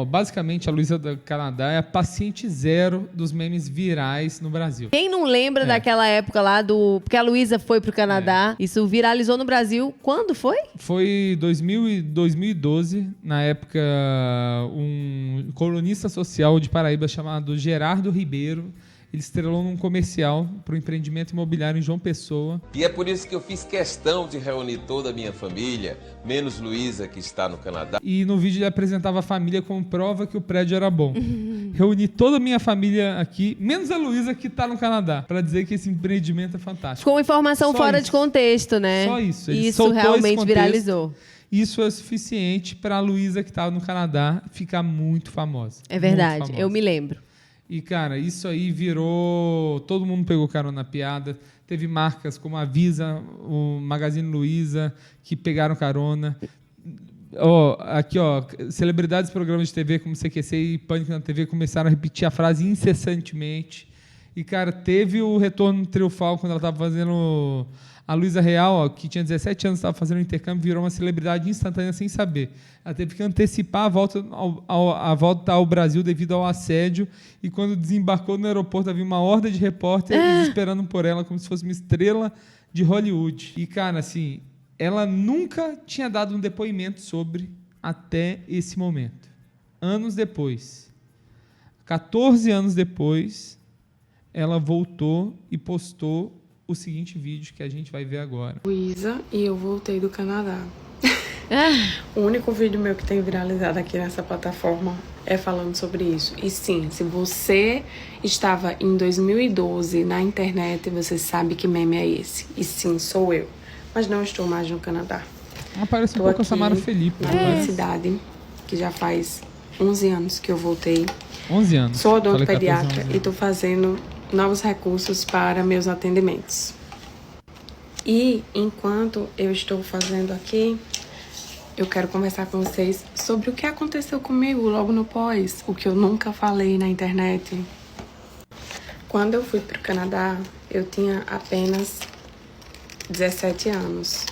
basicamente, a Luísa do Canadá é a paciente zero dos memes virais no Brasil. Quem não lembra daquela época lá porque a Luísa foi pro Canadá, isso viralizou no Brasil. Quando foi? Foi 2012, na época, um colunista social de Paraíba chamado Gerardo Ribeiro, ele estrelou num comercial para o empreendimento imobiliário em João Pessoa. E é por isso que eu fiz questão de reunir toda a minha família, menos Luísa, que está no Canadá. E no vídeo ele apresentava a família como prova que o prédio era bom. Reuni toda a minha família aqui, menos a Luísa, que está no Canadá, para dizer que esse empreendimento é fantástico. Com informação Só fora isso. de contexto, né? Só isso. Ele Isso soltou esse realmente contexto. viralizou. Isso é suficiente para a Luísa, que estava no Canadá, ficar muito famosa. É verdade, Muito famosa. eu me lembro. E, cara, isso aí virou... Todo mundo pegou carona na piada. Teve marcas como a Visa, o Magazine Luiza, que pegaram carona. Aqui, celebridades de programas de TV como CQC e Pânico na TV começaram a repetir a frase incessantemente. E, cara, teve o retorno triunfal quando ela estava fazendo... A Luísa Real, que tinha 17 anos, estava fazendo um intercâmbio, virou uma celebridade instantânea sem saber. Ela teve que antecipar a volta ao Brasil devido ao assédio. E quando desembarcou no aeroporto, havia uma horda de repórteres esperando por ela como se fosse uma estrela de Hollywood. E, cara, assim, ela nunca tinha dado um depoimento sobre até esse momento. Anos depois, 14 anos depois, ela voltou e postou o seguinte vídeo que a gente vai ver agora. Luísa, e eu voltei do Canadá. O único vídeo meu que tem viralizado aqui nessa plataforma é falando sobre isso. E sim, se você estava em 2012 na internet, você sabe que meme é esse. E sim, sou eu. Mas não estou mais no Canadá. Parece um pouco a Samara Felipe. Na minha cidade, que já faz 11 anos que eu voltei. 11 anos. Sou odontopediatra e estou fazendo novos recursos para meus atendimentos. E enquanto eu estou fazendo aqui, eu quero conversar com vocês sobre o que aconteceu comigo logo no pós, o que eu nunca falei na internet. Quando eu fui para o Canadá, eu tinha apenas 17 anos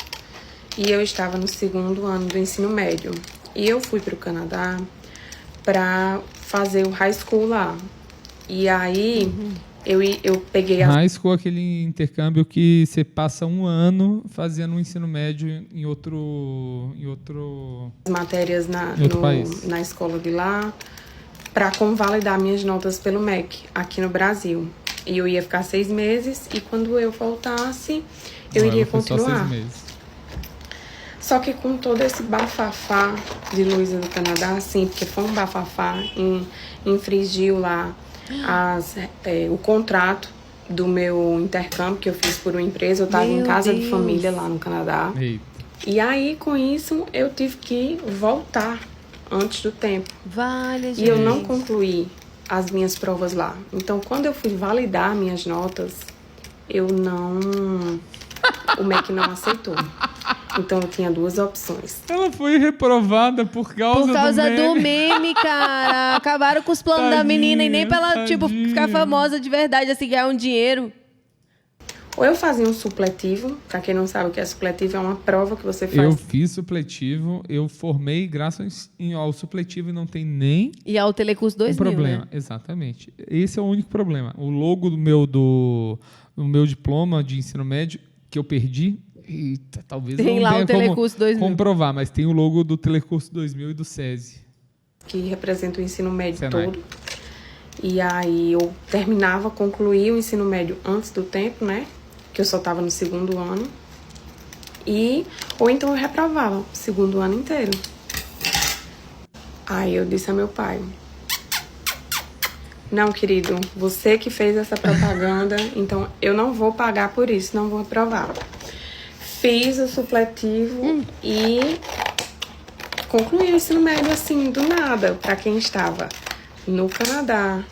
e eu estava no 2º ano do ensino médio. E eu fui para o Canadá para fazer o high school lá. E aí eu peguei High school, aquele intercâmbio que você passa um ano fazendo um ensino médio em outro matérias país. Na escola de lá para convalidar minhas notas pelo MEC aqui no Brasil. E eu ia ficar 6 meses e quando eu voltasse, eu iria continuar. Só 6 meses. Só que com todo esse bafafá de Luísa do Canadá, assim, porque foi um bafafá, infringiu lá o contrato do meu intercâmbio que eu fiz por uma empresa. Eu estava em casa de família lá no Canadá. Eita. E aí, com isso, eu tive que voltar antes do tempo. Vale, gente. E eu não concluí as minhas provas lá. Então, quando eu fui validar minhas notas, o MEC não aceitou. Então, eu tinha 2 opções. Ela foi reprovada por causa do meme, cara. Acabaram com os planos da menina e nem pra ela, ficar famosa de verdade, assim, ganhar um dinheiro. Ou eu fazia um supletivo. Pra quem não sabe o que é supletivo, é uma prova que você faz. Eu fiz supletivo, eu formei graças ao supletivo e não tem nem... E ao Telecurso 2000, problema, né? Exatamente. Esse é o único problema. O logo do meu diploma de ensino médio, que eu perdi, talvez tem não lá o Telecurso 2000. Comprovar, mas tem o logo do Telecurso 2000 e do SESI. Que representa o ensino médio Senai. todo. E aí eu concluí o ensino médio antes do tempo, né? Que eu só estava no 2º ano. Ou então eu reprovava o 2º ano inteiro. Aí eu disse a meu pai: não, querido, você que fez essa propaganda, então eu não vou pagar por isso, não vou aprovar. Fiz o supletivo e concluí o ensino médio assim, do nada, para quem estava no Canadá,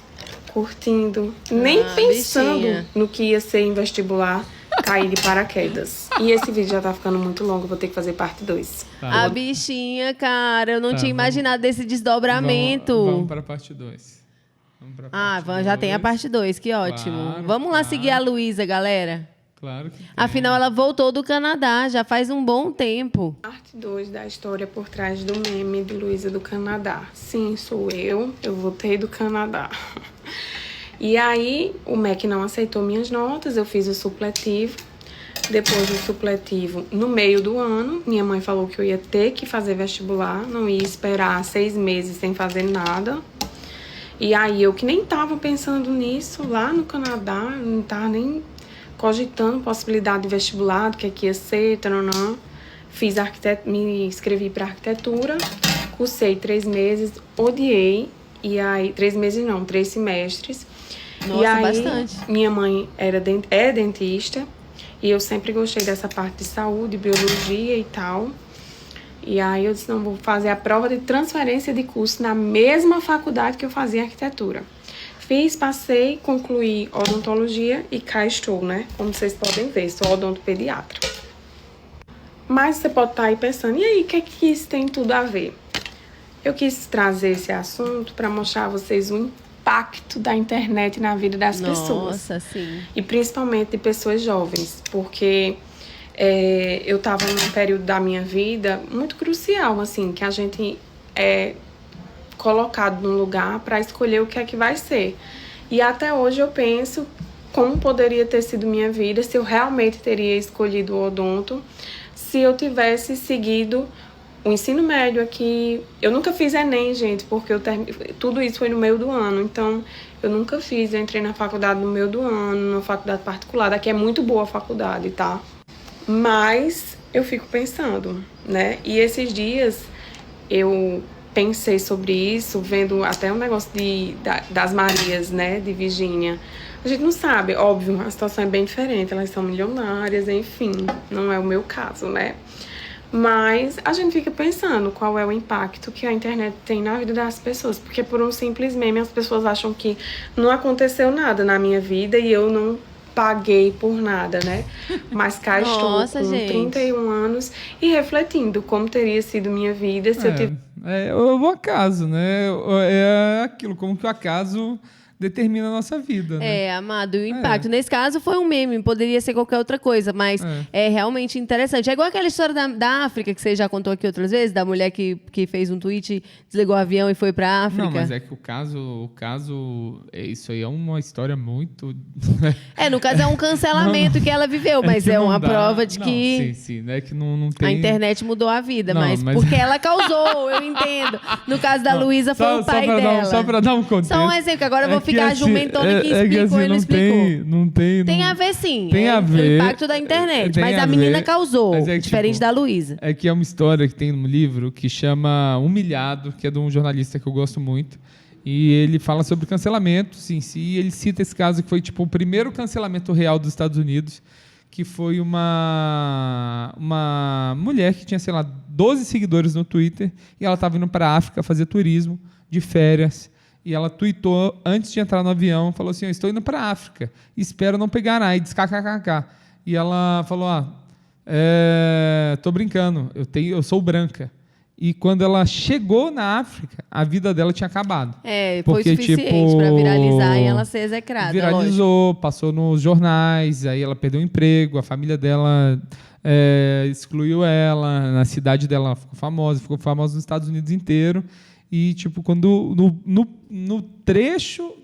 curtindo, nem pensando bichinha. no que ia ser em vestibular, caí de paraquedas. E esse vídeo já tá ficando muito longo, vou ter que fazer parte 2. Tá. A bichinha, cara, eu não tinha imaginado desse desdobramento. Vamos para a parte 2. Já tem a parte 2, que ótimo. Claro, Vamos lá seguir a Luísa, galera. Claro que tem. Afinal, ela voltou do Canadá, já faz um bom tempo. Parte 2 da história por trás do meme de Luísa do Canadá. Sim, sou eu voltei do Canadá. E aí, o MEC não aceitou minhas notas, eu fiz o supletivo. Depois do supletivo, no meio do ano, minha mãe falou que eu ia ter que fazer vestibular, não ia esperar 6 meses sem fazer nada. E aí, eu que nem tava pensando nisso, lá no Canadá, não tava nem cogitando possibilidade de vestibular, do que ia ser, taranã. Me inscrevi para arquitetura, cursei 3 meses, odiei, e aí, 3 meses não, 3 semestres. Nossa, e aí, bastante. Minha mãe é dentista, e eu sempre gostei dessa parte de saúde, biologia e tal. E aí eu disse, não, vou fazer a prova de transferência de curso na mesma faculdade que eu fazia arquitetura. Fiz, passei, concluí odontologia e cá estou, né? Como vocês podem ver, sou odontopediatra. Mas você pode estar aí pensando, e aí, o que é que isso tem tudo a ver? Eu quis trazer esse assunto para mostrar a vocês o impacto da internet na vida das pessoas. Nossa, sim. E principalmente de pessoas jovens, porque eu estava num período da minha vida muito crucial, assim, que a gente é colocado num lugar para escolher o que é que vai ser. E até hoje eu penso como poderia ter sido minha vida se eu realmente teria escolhido o odonto, se eu tivesse seguido o ensino médio aqui. Eu nunca fiz Enem, gente, porque tudo isso foi no meio do ano. Então, eu nunca fiz. Eu entrei na faculdade no meio do ano, numa faculdade particular. Daqui é muito boa a faculdade, tá? Mas eu fico pensando, né? E esses dias eu pensei sobre isso, vendo até um negócio das Marias, né? De Virgínia. A gente não sabe, óbvio, a situação é bem diferente. Elas são milionárias, enfim. Não é o meu caso, né? Mas a gente fica pensando qual é o impacto que a internet tem na vida das pessoas. Porque por um simples meme as pessoas acham que não aconteceu nada na minha vida e eu não paguei por nada, né? Mas cá Nossa, estou com gente. 31 anos e refletindo como teria sido minha vida se eu tivesse... É o acaso, né? É aquilo, como que o acaso determina a nossa vida, né? É, amado, e o impacto. Nesse caso foi um meme, poderia ser qualquer outra coisa, mas é realmente interessante. É igual aquela história da África, que você já contou aqui outras vezes, da mulher que fez um tweet, desligou o avião e foi pra África. Não, mas é que o caso, isso aí é uma história muito... No caso é um cancelamento que ela viveu, mas que é não uma dá. prova de Não, que sim, né? Que não tem... a internet mudou a vida, Não, mas porque ela causou, eu entendo. No caso da Luísa, foi o pai dela. Só pra dar um contexto. Só um exemplo, que agora eu vou que, ficar assim, jumentona que que, explicou assim, e não explicou. Tem não- a ver, sim. Tem a ver. O impacto da internet. Tem Mas a a menina ver, causou, mas é que, diferente tipo, da Luísa. É que é uma história que tem no livro que chama Humilhado, que é de um jornalista que eu gosto muito. E ele fala sobre cancelamentos em si. E ele cita esse caso que foi tipo o primeiro cancelamento real dos Estados Unidos, que foi uma mulher que tinha, sei lá, 12 seguidores no Twitter e ela estava indo para a África fazer turismo de férias. E ela tweetou antes de entrar no avião, falou assim, eu estou indo para a África, espero não pegar AIDS, kkkk. E ela falou, tô brincando, eu sou branca. E quando ela chegou na África, a vida dela tinha acabado. Foi Porque, suficiente para viralizar e ela ser execrada. Viralizou, passou nos jornais, aí ela perdeu o emprego, a família dela excluiu ela, na cidade dela ela ficou famosa nos Estados Unidos inteiro. E, tipo, quando no trecho,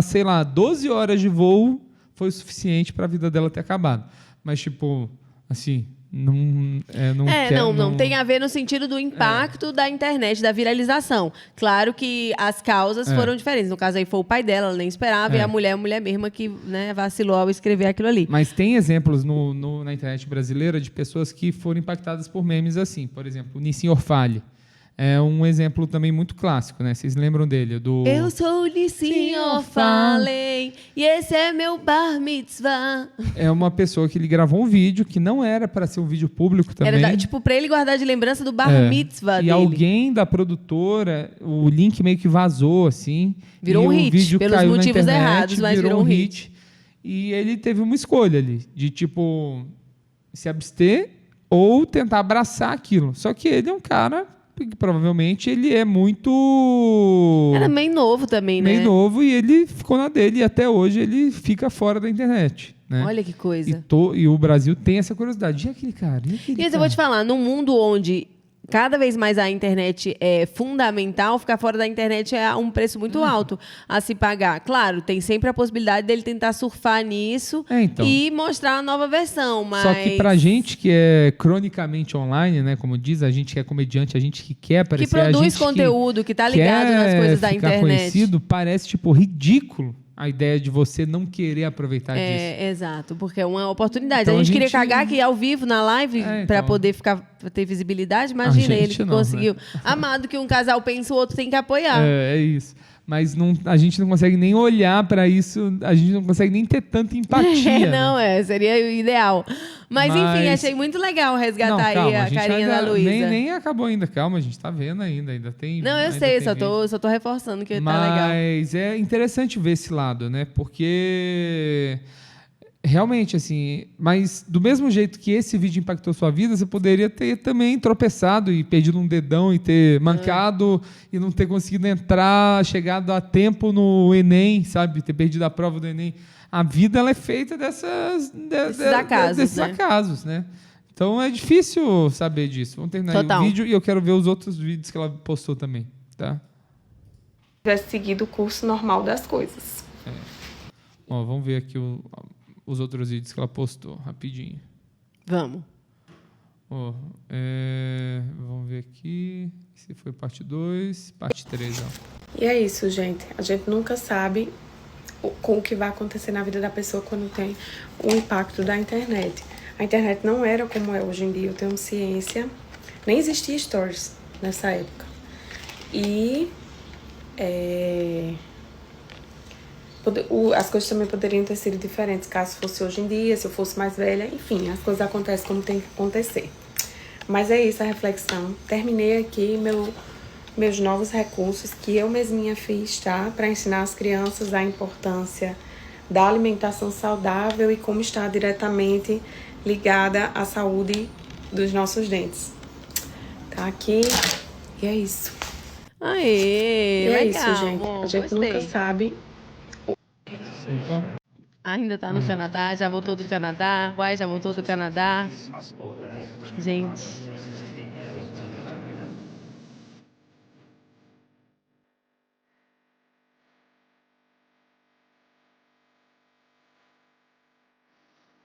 sei lá, 12 horas de voo, foi o suficiente para a vida dela ter acabado. Mas, tipo, assim, não tem a ver no sentido do impacto da internet, da viralização. Claro que as causas foram diferentes. No caso aí foi o pai dela, ela nem esperava, e a mulher mesma que, né, vacilou ao escrever aquilo ali. Mas tem exemplos na internet brasileira de pessoas que foram impactadas por memes assim. Por exemplo, o Nissim Orfale. É um exemplo também muito clássico, né? Vocês lembram dele? Eu sou o Nissim Orfale e esse é meu bar mitzvah. É uma pessoa que ele gravou um vídeo que não era para ser um vídeo público também. Era tipo para ele guardar de lembrança do bar mitzvah dele. E alguém da produtora, o link meio que vazou, assim. Virou um hit, vídeo pelos caiu motivos na internet, errados, mas virou um hit. E ele teve uma escolha ali, de tipo, se abster ou tentar abraçar aquilo. Só que ele é um cara... Porque provavelmente ele é muito... Era meio novo também, né? Meio novo e ele ficou na dele e até hoje ele fica fora da internet. né? Olha que coisa. E o Brasil tem essa curiosidade. E aquele cara? E eu vou te falar, num mundo onde cada vez mais a internet é fundamental, ficar fora da internet é um preço muito alto a se pagar. Claro, tem sempre a possibilidade dele tentar surfar nisso e mostrar a nova versão, mas... Só que pra gente que é cronicamente online, né, como diz, a gente que é comediante, a gente que quer aparecer, que produz a gente conteúdo, que tá ligado nas coisas da internet. Conhecido, parece, tipo, ridículo a ideia de você não querer aproveitar disso. Exato, porque é uma oportunidade. Então, a gente queria cagar aqui ao vivo, na live, para poder ter visibilidade. Imagina ele que conseguiu. Né? Amado que um casal pensa, o outro tem que apoiar. É isso. Mas a gente não consegue nem olhar para isso, a gente não consegue nem ter tanta empatia. Seria o ideal. Mas enfim, achei muito legal resgatar aí a carinha da Luísa. Nem acabou ainda, calma, a gente tá vendo ainda tem... Não, eu sei, só tô reforçando que tá legal. Mas é interessante ver esse lado, né? Porque... Realmente, assim, mas do mesmo jeito que esse vídeo impactou sua vida, você poderia ter também tropeçado e perdido um dedão e ter mancado e não ter conseguido entrar, chegado a tempo no Enem, sabe? Ter perdido a prova do Enem. A vida ela é feita desses acasos, né? Então é difícil saber disso. Vamos terminar aí o vídeo e eu quero ver os outros vídeos que ela postou também, tá? Tivesse seguido o curso normal das coisas. Ó, vamos ver aqui os outros vídeos que ela postou, rapidinho. Vamos. Vamos ver aqui. Se foi parte 2, parte 3. Ó. E é isso, gente. A gente nunca sabe com o que vai acontecer na vida da pessoa quando tem o impacto da internet. A internet não era como é hoje em dia, eu tenho ciência. Nem existia stories nessa época. E... as coisas também poderiam ter sido diferentes caso fosse hoje em dia, se eu fosse mais velha, enfim, as coisas acontecem como tem que acontecer. Mas é isso a reflexão. Terminei aqui meus novos recursos que eu mesminha fiz, tá? Para ensinar as crianças a importância da alimentação saudável e como está diretamente ligada à saúde dos nossos dentes. Tá aqui e é isso. Aê, legal. É isso, gente. A gente nunca sabe... Ainda tá no Canadá, já voltou do Canadá. Já voltou do Canadá. Gente.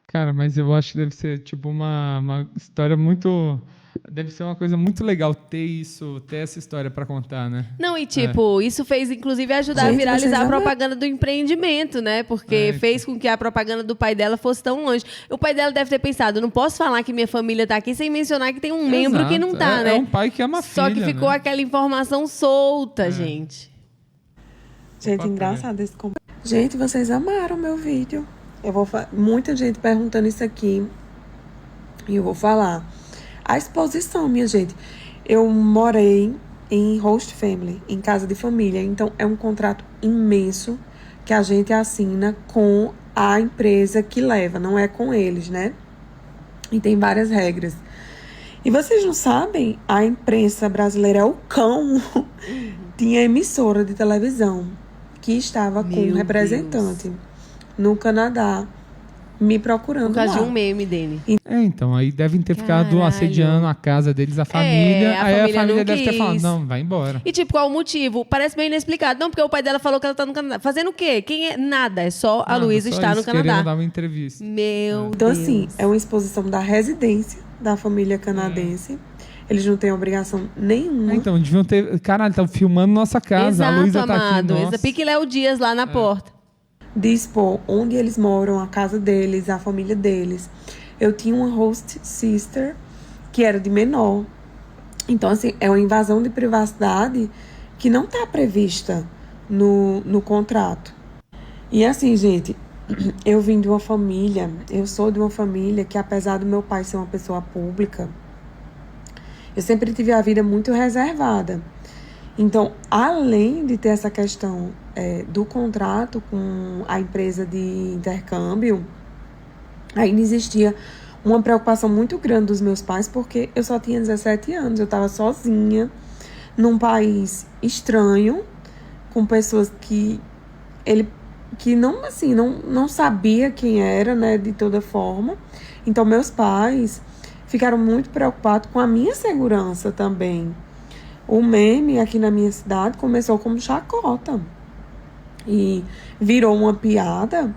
Cara, mas eu acho que deve ser tipo uma história muito... Deve ser uma coisa muito legal ter essa história para contar, né? Não, e tipo, isso fez inclusive ajudar a viralizar a propaganda do empreendimento, né? Porque fez com que a propaganda do pai dela fosse tão longe. O pai dela deve ter pensado, não posso falar que minha família tá aqui sem mencionar que tem um membro que não tá, né? É um pai que ama a filha, só que ficou aquela informação solta, gente. Gente, engraçado esse comentário. Gente, vocês amaram meu vídeo. Muita gente perguntando isso aqui. E eu vou falar. A exposição, minha gente. Eu morei em host family, em casa de família. Então, é um contrato imenso que a gente assina com a empresa que leva. Não é com eles, né? E tem várias regras. E vocês não sabem? A imprensa brasileira é o cão. Tinha emissora de televisão que estava com um representante no Canadá. Me procurando. Por causa lá. de um meme dele. Então, aí devem ter ficado assediando a casa deles, a família. Aí a família deve ter falado, não, vai embora. E tipo, qual o motivo? Parece bem inexplicado. Não, porque o pai dela falou que ela tá no Canadá. Fazendo o quê? Quem é? Nada. É só a Luísa estar no Canadá. Querendo dar uma entrevista. Meu Então, Deus. assim, é uma exposição da residência da família canadense. Eles não têm obrigação nenhuma. Então, deviam ter... Caralho, estão filmando nossa casa. Exato, a Luísa tá amado. aqui, nossa. Pique Léo Dias lá na porta. De expor onde eles moram, a casa deles, a família deles. Eu tinha uma host sister que era de menor. Então, assim, é uma invasão de privacidade que não está prevista no contrato. E assim, gente, eu sou de uma família que, apesar do meu pai ser uma pessoa pública, eu sempre tive a vida muito reservada. Então, além de ter essa questão do contrato com a empresa de intercâmbio, ainda existia uma preocupação muito grande dos meus pais, porque eu só tinha 17 anos, eu estava sozinha, num país estranho, com pessoas que que não, assim, não sabia quem era, né, de toda forma. Então, meus pais ficaram muito preocupados com a minha segurança também. O meme aqui na minha cidade começou como chacota e virou uma piada.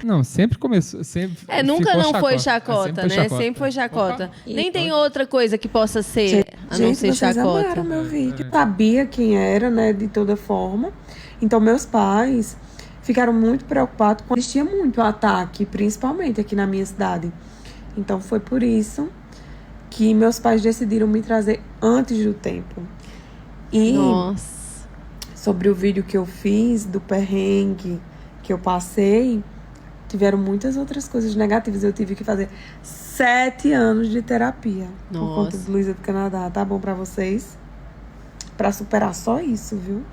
Não, sempre começou. Sempre nunca não foi chacota, chacota, né? Sempre foi chacota. Opa. Nem tem outra coisa que possa ser a não ser vocês chacota. amaram meu vídeo. Sabia quem era, né, de toda forma. Então, meus pais ficaram muito preocupados com... Existia muito ataque, principalmente aqui na minha cidade. Então, foi por isso que meus pais decidiram me trazer antes do tempo. E Nossa. sobre o vídeo que eu fiz, do perrengue que eu passei, tiveram muitas outras coisas negativas. Eu tive que fazer 7 anos de terapia por conta de Luísa do Canadá. Tá bom pra vocês? Pra superar só isso, viu?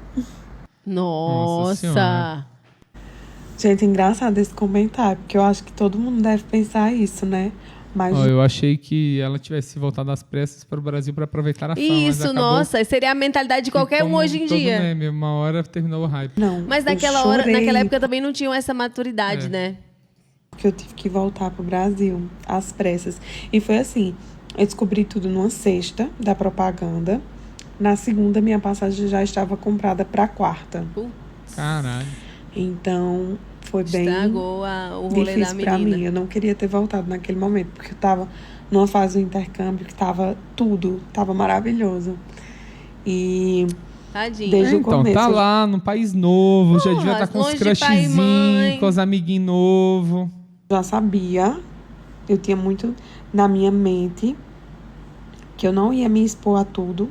Nossa. Gente, engraçado esse comentário, porque eu acho que todo mundo deve pensar isso, né? Mas eu achei que ela tivesse voltado às pressas para o Brasil para aproveitar a fama. Isso, nossa, seria a mentalidade de qualquer um hoje em dia. Meme, uma hora terminou o hype. Não, mas naquela época também não tinham essa maturidade, né? Porque eu tive que voltar pro Brasil às pressas. E foi assim, eu descobri tudo numa sexta da propaganda. Na segunda, minha passagem já estava comprada pra quarta. Caralho. Então, foi bem estragou o rolê difícil da pra menina. mim. Eu não queria ter voltado naquele momento, porque eu tava numa fase do intercâmbio que tava tudo, tava maravilhoso. E Tadinho. desde o Então, começo, tá lá num país novo, já devia estar com os longe de pai e crushzinhos, mãe. com os amiguinhos novos. eu já sabia, eu tinha muito na minha mente que eu não ia me expor a tudo.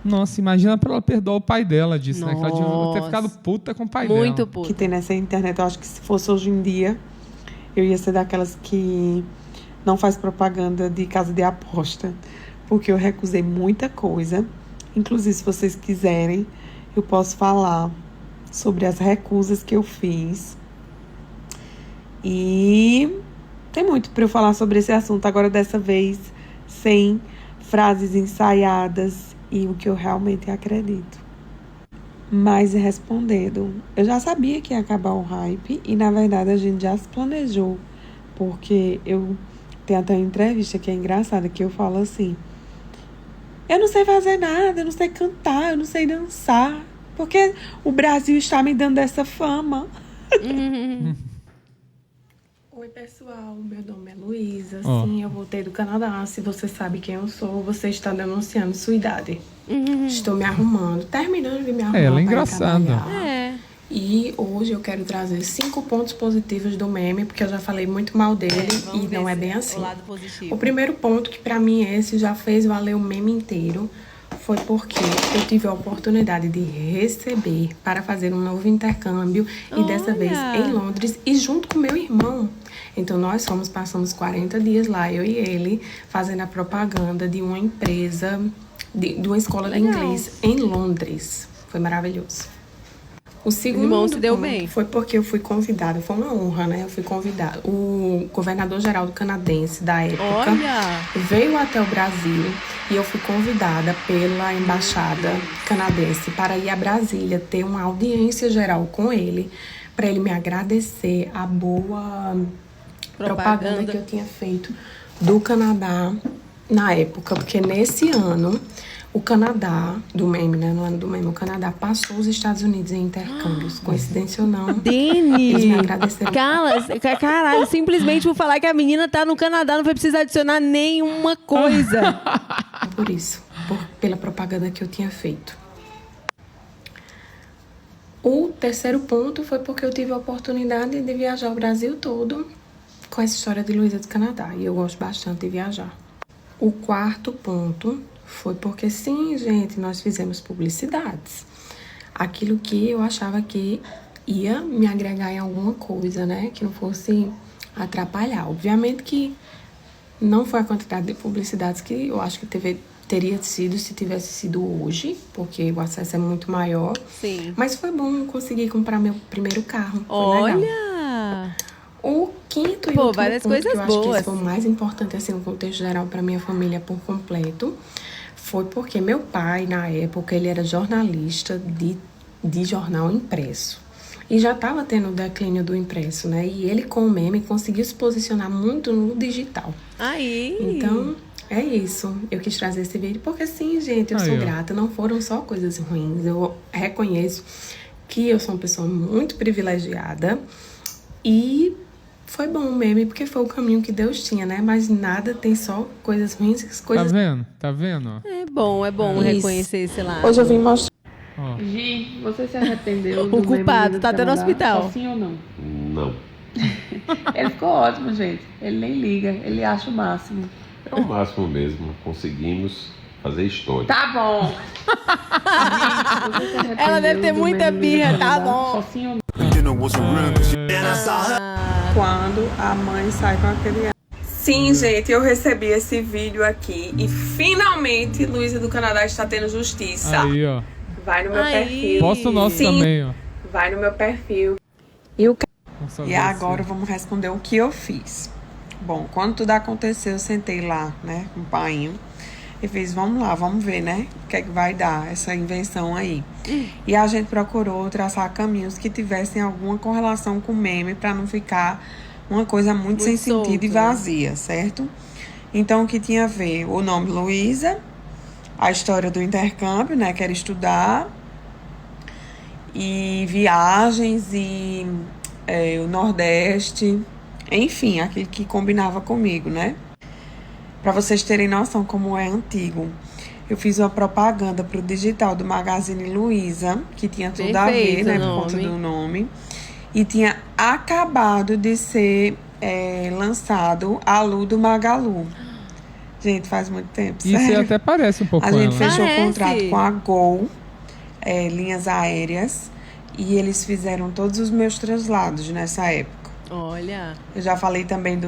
Nossa, imagina pra ela perdoar o pai dela disso, né? Que ela devia ter ficado puta com o pai dela. Muito puta. Que tem nessa internet. Eu acho que se fosse hoje em dia, eu ia ser daquelas que não faz propaganda de casa de aposta. Porque eu recusei muita coisa. Inclusive, se vocês quiserem, eu posso falar sobre as recusas que eu fiz. E tem muito para eu falar sobre esse assunto. Agora, dessa vez, sem frases ensaiadas e o que eu realmente acredito. Mas respondendo, eu já sabia que ia acabar o hype e, na verdade, a gente já se planejou. Porque eu tenho até uma entrevista que é engraçada, que eu falo assim: eu não sei fazer nada, eu não sei cantar, eu não sei dançar. Porque o Brasil está me dando essa fama. Oi, pessoal. Meu nome é Luísa. Sim, eu voltei do Canadá. Se você sabe quem eu sou, você está denunciando sua idade. Estou me arrumando, terminando de me arrumar. Ela é para engraçada. trabalhar. E hoje eu quero trazer 5 pontos positivos do meme, porque eu já falei muito mal dele e não é bem assim. O lado positivo. O primeiro ponto, que pra mim esse já fez valer o meme inteiro, foi porque eu tive a oportunidade de receber para fazer um novo intercâmbio e dessa vez em Londres e junto com meu irmão. Então nós passamos 40 dias lá, eu e ele, fazendo a propaganda de uma empresa, de uma escola de inglês em Londres. Foi maravilhoso. O segundo irmão se deu ponto bem. foi porque eu fui convidada, foi uma honra, né? Eu fui convidada. O governador-geral canadense da época veio até o Brasil e eu fui convidada pela embaixada canadense para ir a Brasília ter uma audiência geral com ele, para ele me agradecer a boa propaganda que eu tinha feito do Canadá na época, porque nesse ano o Canadá, do meme, né? No ano do meme, o Canadá passou os Estados Unidos em intercâmbios. Coincidência ou não, eles me agradeceram. Caralho, simplesmente por falar que a menina tá no Canadá, não foi preciso adicionar nenhuma coisa. Por isso, pela propaganda que eu tinha feito. O terceiro ponto foi porque eu tive a oportunidade de viajar o Brasil todo com essa história de Luísa do Canadá. E eu gosto bastante de viajar. O quarto ponto foi porque, sim, gente, nós fizemos publicidades. Aquilo que eu achava que ia me agregar em alguma coisa, né? Que não fosse atrapalhar. Obviamente que não foi a quantidade de publicidades que eu acho que teria sido se tivesse sido hoje, porque o acesso é muito maior. Sim. Mas foi bom conseguir comprar meu primeiro carro. Foi legal. O quinto e último várias ponto, coisas que eu acho que boas. esse foi o mais importante, assim, no contexto geral para minha família por completo, foi porque meu pai, na época, ele era jornalista de jornal impresso. E já estava tendo o declínio do impresso, né? E ele, com o meme, conseguiu se posicionar muito no digital. Aí! Então, é isso. Eu quis trazer esse vídeo porque, sim, gente, eu sou grata. Não foram só coisas ruins. Eu reconheço que eu sou uma pessoa muito privilegiada. E foi bom o meme, porque foi o caminho que Deus tinha, né? Mas nada tem só coisas ruins e coisas... Tá vendo? É bom reconhecer esse lado. Hoje eu vim mostrar... Gi, você se arrependeu do O culpado tá até no hospital. Só sim ou não? Não. Ele ficou ótimo, gente. Ele nem liga, ele acha o máximo. É o máximo mesmo. Conseguimos fazer história. Tá bom. Gente, você se arrependeu Ela deve ter do muita meme do birra, tá Canadá? bom. Só sim ou não? Quando a mãe sai com a criança. Sim, gente, eu recebi esse vídeo aqui e finalmente Luísa do Canadá está tendo justiça. Aí, ó. Vai no meu perfil. Posta o nosso também, ó. Vai no meu perfil. E agora vamos responder o que eu fiz. Bom, quando tudo aconteceu, eu sentei lá, né, com o painho. E fiz, vamos lá, vamos ver, né, o que é que vai dar essa invenção aí. E a gente procurou traçar caminhos que tivessem alguma correlação com o meme, para não ficar uma coisa muito sem solto, sentido e vazia, certo? Então, o que tinha a ver? O nome Luísa, a história do intercâmbio, né, que era estudar, e viagens, e o Nordeste, enfim, aquilo que combinava comigo, né? Para vocês terem noção como é antigo, eu fiz uma propaganda pro digital do Magazine Luiza, que tinha tudo a ver, né, por conta do nome. E tinha acabado de ser lançado a Lu do Magalu. Gente, faz muito tempo, Isso sério. até parece um pouco A com gente ela. fechou um contrato com a Gol, linhas aéreas, e eles fizeram todos os meus translados nessa época. Olha. Eu já falei também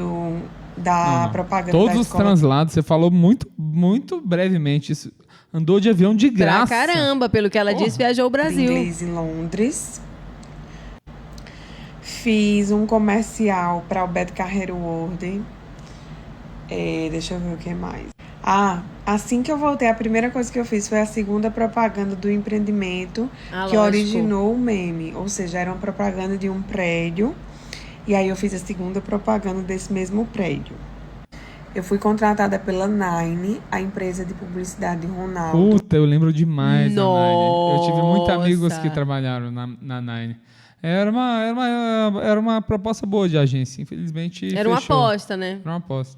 da propaganda Todos da os escola. translados, você falou muito, muito brevemente. Isso, andou de avião de graça. Pra caramba, pelo que ela disse, viajou o Brasil. Inglês em Londres. Fiz um comercial para o Beto Carreiro World. Deixa eu ver o que mais. Assim que eu voltei, a primeira coisa que eu fiz foi a segunda propaganda do empreendimento que originou o meme. Ou seja, era uma propaganda de um prédio. E aí eu fiz a segunda propaganda desse mesmo prédio. Eu fui contratada pela Nine, a empresa de publicidade de Ronaldo. Puta, eu lembro demais da Nine. Eu tive muitos amigos Nossa. que trabalharam na Nine. Era uma proposta boa de agência, infelizmente Era uma fechou. aposta, né? Era uma aposta.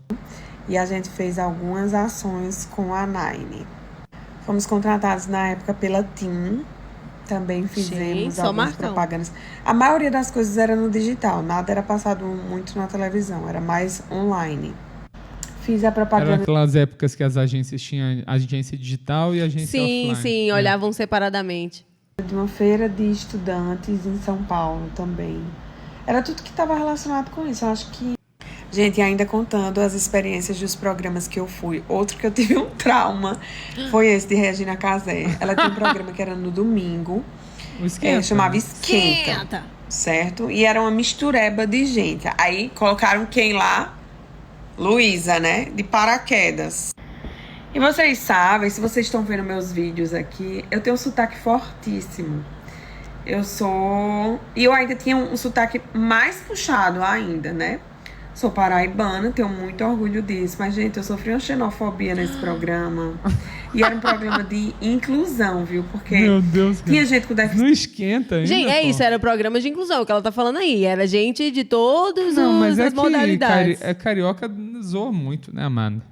E a gente fez algumas ações com a Nine. Fomos contratados na época pela TIM. Também fizemos só algumas Marcão. propagandas. A maioria das coisas era no digital, nada era passado muito na televisão, era mais online. Fiz a Era propaganda. aquelas épocas que as agências tinham agência digital e agência offline. Sim, olhavam separadamente. De uma feira de estudantes em São Paulo também. Era tudo que estava relacionado com isso. Eu acho que... Gente, ainda contando as experiências dos programas que eu fui. Outro que eu tive um trauma foi esse de Regina Casé. Ela tinha um programa que era no domingo. O Esquenta. Chamava Esquenta. Certo? E era uma mistureba de gente. Aí colocaram quem lá? Luísa, né? De paraquedas. E vocês sabem, se vocês estão vendo meus vídeos aqui, eu tenho um sotaque fortíssimo. E eu ainda tinha um sotaque mais puxado ainda, né? Sou paraibana, tenho muito orgulho disso. Mas, gente, eu sofri uma xenofobia nesse programa. E era um programa de inclusão, viu? Porque Meu Deus, tinha gente com deficiência. Não esquenta ainda, Gente, isso, era programa de inclusão, que ela tá falando aí. Era gente de todas as modalidades. Carioca zoa muito, né, Amanda?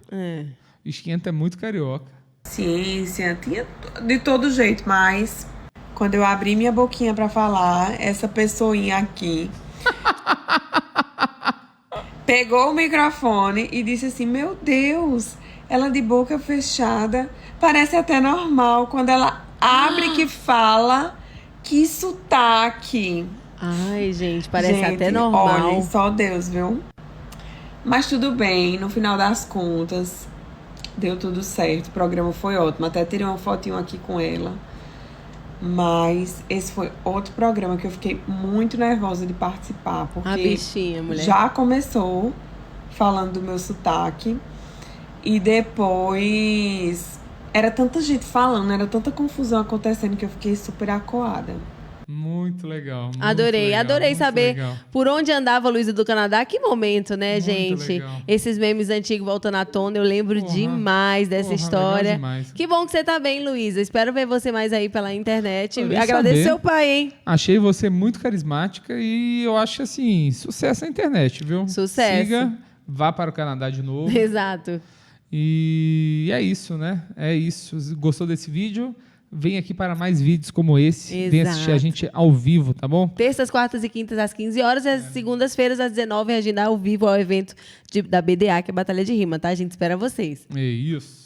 Esquenta é muito carioca. Ciência, tinha de todo jeito, mas quando eu abri minha boquinha pra falar, essa pessoinha aqui pegou o microfone e disse assim: meu Deus, ela de boca fechada, parece até normal. Quando ela abre que fala, que sotaque. Ai, gente, parece até Gente, normal. Olha, só Deus, viu? Mas tudo bem, no final das contas, deu tudo certo. O programa foi ótimo. Até tirei uma fotinho aqui com ela. Mas esse foi outro programa que eu fiquei muito nervosa de participar. Porque A bichinha, mulher. já começou falando do meu sotaque. E depois... Era tanta gente falando, era tanta confusão acontecendo que eu fiquei super acuada. Muito legal. Muito Adorei, legal, adorei muito saber legal. por onde andava a Luísa do Canadá. Que momento, né, Muito gente? legal. Esses memes antigos voltando à tona, eu lembro Porra, demais dessa porra, história. legal demais. Que bom que você tá bem, Luísa. Espero ver você mais aí pela internet. Adorei Agradeço saber. seu pai, hein? Achei você muito carismática e eu acho assim, sucesso na internet, viu? Sucesso. Siga, vá para o Canadá de novo. Exato. E é isso, né? É isso. Gostou desse vídeo? Vem aqui para mais vídeos como esse. Vem Exato. assistir a gente ao vivo, tá bom? Terças, quartas e quintas às 15 horas e às segundas-feiras às 19 reagindo ao vivo ao evento da BDA, que é Batalha de Rima, tá? A gente espera vocês. É isso.